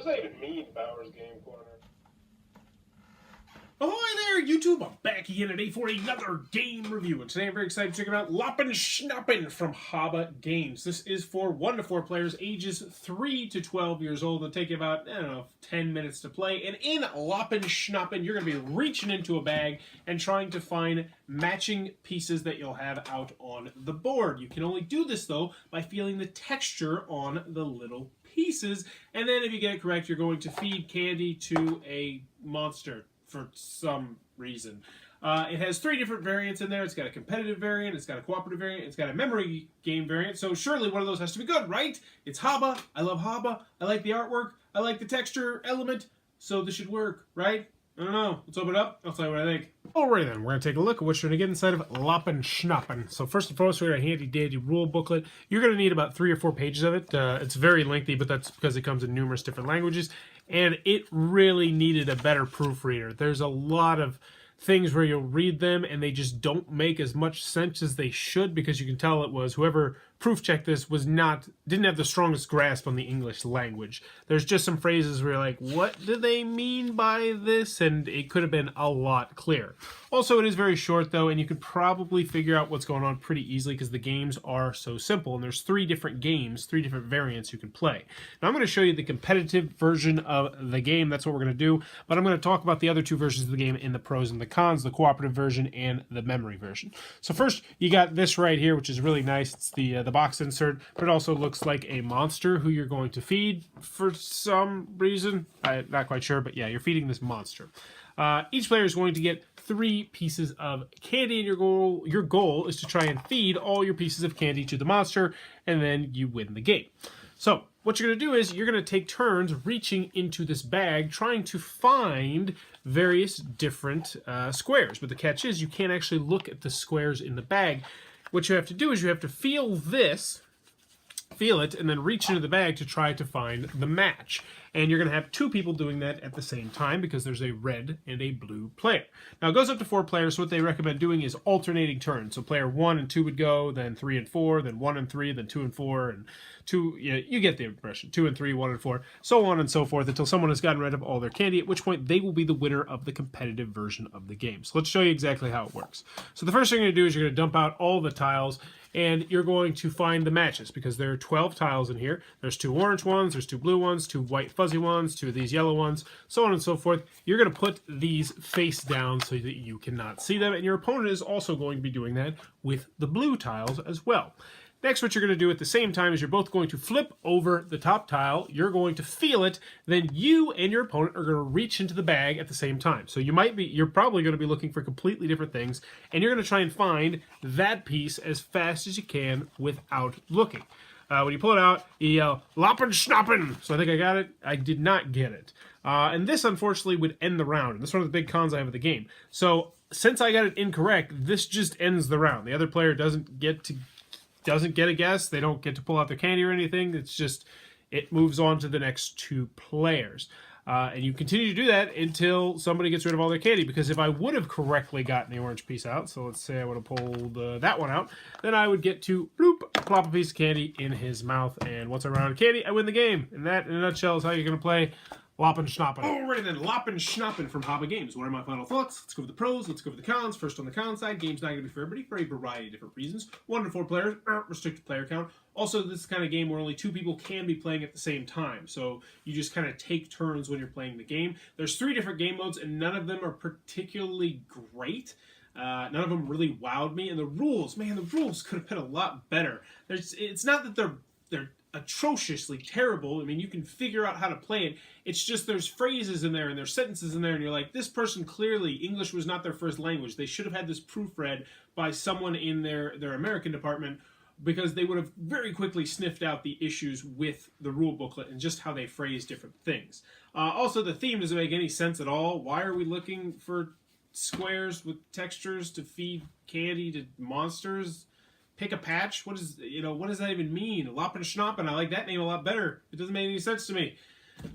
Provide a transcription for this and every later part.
What does that even mean, Bauer's Game Corner? Ahoy there, YouTube! I'm back again today for another game review, and today I'm very excited to check out Lappen Schnappen from Haba Games. This is for 1 to 4 players, ages 3 to 12 years old. It'll take you about, 10 minutes to play. And in Lappen Schnappen, you're going to be reaching into a bag and trying to find matching pieces that you'll have out on the board. You can only do this, though, by feeling the texture on the little pieces. And then if you get it correct, you're going to feed candy to a monster for some reason. It has 3 different variants in there. It's got a competitive variant, it's got a cooperative variant, it's got a memory game variant, so surely one of those has to be good, right? It's Haba, I love Haba, I like the artwork, I like the texture element, so this should work, right? I don't know. Let's open it up, I'll tell you what I think. Alright then, we're going to take a look at what you're going to get inside of Lappen Schnappen. So first and foremost, we got a handy dandy rule booklet. You're going to need about 3 or 4 pages of it. It's very lengthy, but that's because it comes in numerous different languages. And it really needed a better proofreader. There's a lot of things where you'll read them and they just don't make as much sense as they should, because you can tell it was whoever proof checked this didn't have the strongest grasp on the English language. There's just some phrases where you're like, what do they mean by this? And it could have been a lot clearer. Also, it is very short though, and you can probably figure out what's going on pretty easily because the games are so simple. And there's 3 different games, 3 different variants you can play. Now I'm going to show you the competitive version of the game. That's what we're going to do. But I'm going to talk about the other 2 versions of the game in the pros and the cons, the cooperative version and the memory version. So first, you got this right here, which is really nice. It's the box insert, but it also looks like a monster who you're going to feed for some reason. I'm not quite sure, but yeah, you're feeding this monster. Each player is going to get 3 pieces of candy, and your goal is to try and feed all your pieces of candy to the monster, and then you win the game. So what you're going to do is you're going to take turns reaching into this bag, trying to find various different squares. But the catch is you can't actually look at the squares in the bag. What you have to do is you have to feel it, and then reach into the bag to try to find the match. And you're going to have 2 people doing that at the same time because there's a red and a blue player. Now it goes up to 4 players, so what they recommend doing is alternating turns. So player 1 and 2 would go, then 3 and 4, then 1 and 3, then 2 and 4, and 2, you get the impression. 2 and 3, 1 and 4, so on and so forth until someone has gotten rid of all their candy, at which point they will be the winner of the competitive version of the game. So let's show you exactly how it works. So the first thing you're going to do is you're going to dump out all the tiles, and you're going to find the matches because there are 12 tiles in here. There's 2 orange ones, there's 2 blue ones, 2 white fuzzy ones, 2 of these yellow ones, so on and so forth. You're going to put these face down so that you cannot see them, and your opponent is also going to be doing that with the blue tiles as well. Next, what you're going to do at the same time is you're both going to flip over the top tile. You're going to feel it. Then you and your opponent are going to reach into the bag at the same time. So you're probably going to be looking for completely different things, and you're going to try and find that piece as fast as you can without looking. When you pull it out, you yell, Lappen Schnappen! So I think I got it. I did not get it. And this, unfortunately, would end the round. And this is one of the big cons I have of the game. So since I got it incorrect, this just ends the round. The other player doesn't get a guess. They don't get to pull out their candy or anything. It's just, it moves on to the next 2 players. And you continue to do that until somebody gets rid of all their candy, because if I would have correctly gotten the orange piece out, so let's say I would have pulled that one out, then I would get to, bloop, plop a piece of candy in his mouth, and once I run out of candy, I win the game. And that, in a nutshell, is how you're going to play Lappen Schnappen. Alrighty then, Lappen Schnappen from Haba Games. What are my final thoughts? Let's go over the pros, let's go over the cons. First on the con side, game's not going to be for everybody for a variety of different reasons. 1 to 4 players, restricted player count. Also, this is the kind of game where only 2 people can be playing at the same time, so you just kind of take turns when you're playing the game. There's 3 different game modes, and none of them are particularly great. None of them really wowed me, and the rules, man, the rules could have been a lot better. It's not that they're atrociously terrible. I mean, you can figure out how to play it. It's just there's phrases in there and there's sentences in there, and you're like, this person clearly, English was not their first language. They should have had this proofread by someone in their American department, because they would have very quickly sniffed out the issues with the rule booklet and just how they phrase different things. Also, the theme doesn't make any sense at all. Why are we looking for squares with textures to feed candy to monsters? Pick a patch? What does that even mean? Lappen Schnappen, I like that name a lot better. It doesn't make any sense to me.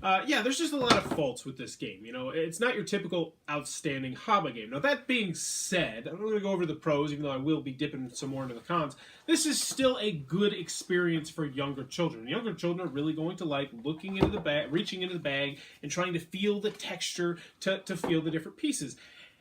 Yeah, there's just a lot of faults with this game. It's not your typical outstanding Haba game. Now, that being said, I'm going to go over the pros, even though I will be dipping some more into the cons. This is still a good experience for younger children. Younger children are really going to like looking into the bag, reaching into the bag, and trying to feel the texture to feel the different pieces.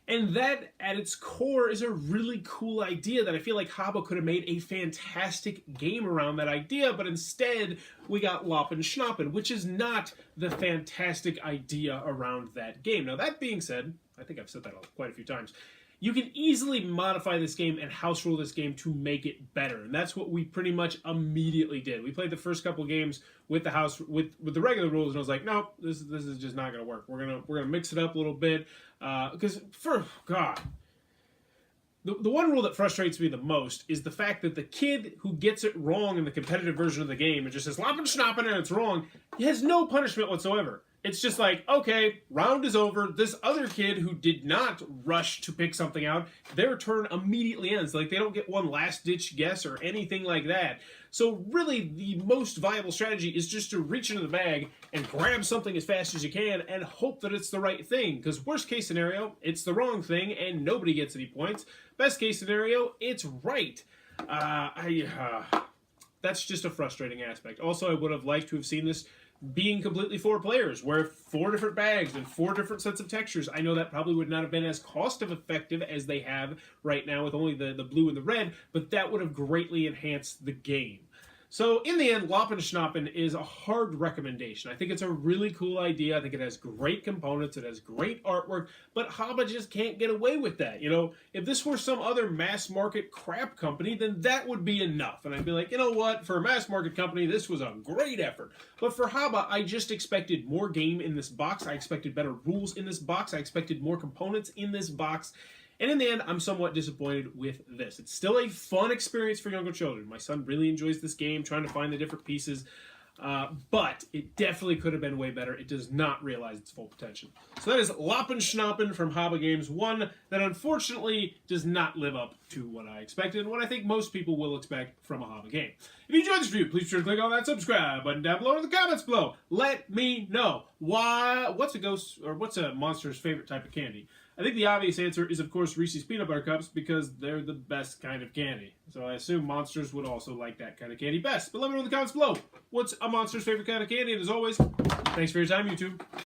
And that, at its core, is a really cool idea that I feel like Haba could have made a fantastic game around that idea, but instead we got Lappen Schnappen, which is not the fantastic idea around that game. Now, that being said, I think I've said that quite a few times, you can easily modify this game and house rule this game to make it better, and that's what we pretty much immediately did. We played the first couple games with the house with the regular rules, and I was like, nope, this is just not going to work. We're gonna mix it up a little bit, because the one rule that frustrates me the most is the fact that the kid who gets it wrong in the competitive version of the game and just says Lappen Schnappen and it's wrong, he has no punishment whatsoever. It's just like, okay, round is over. This other kid who did not rush to pick something out, their turn immediately ends. Like, they don't get one last-ditch guess or anything like that. So really, the most viable strategy is just to reach into the bag and grab something as fast as you can and hope that it's the right thing. Because worst case scenario, it's the wrong thing and nobody gets any points. Best case scenario, it's right. That's just a frustrating aspect. Also, I would have liked to have seen this being completely 4 players, where 4 different bags and 4 different sets of textures. I know that probably would not have been as cost-effective as they have right now with only the blue and the red, but that would have greatly enhanced the game. So in the end, Lappen Schnappen is a hard recommendation. I think it's a really cool idea. I think it has great components. It has great artwork, but Haba just can't get away with that. If this were some other mass market crap company, then that would be enough. And I'd be like, you know what? For a mass market company, this was a great effort. But for Haba, I just expected more game in this box. I expected better rules in this box. I expected more components in this box. And in the end, I'm somewhat disappointed with this. It's still a fun experience for younger children. My son really enjoys this game, trying to find the different pieces. But it definitely could have been way better. It does not realize its full potential. So that is Lappen Schnappen from Haba Games, one that unfortunately does not live up to what I expected and what I think most people will expect from a Haba game. If you enjoyed this review, please be sure to click on that subscribe button down below in the comments below. Let me know what's a monster's favorite type of candy. I think the obvious answer is, of course, Reese's Peanut Butter Cups, because they're the best kind of candy. So I assume monsters would also like that kind of candy best. But let me know in the comments below, what's a monster's favorite kind of candy? And as always, thanks for your time, YouTube.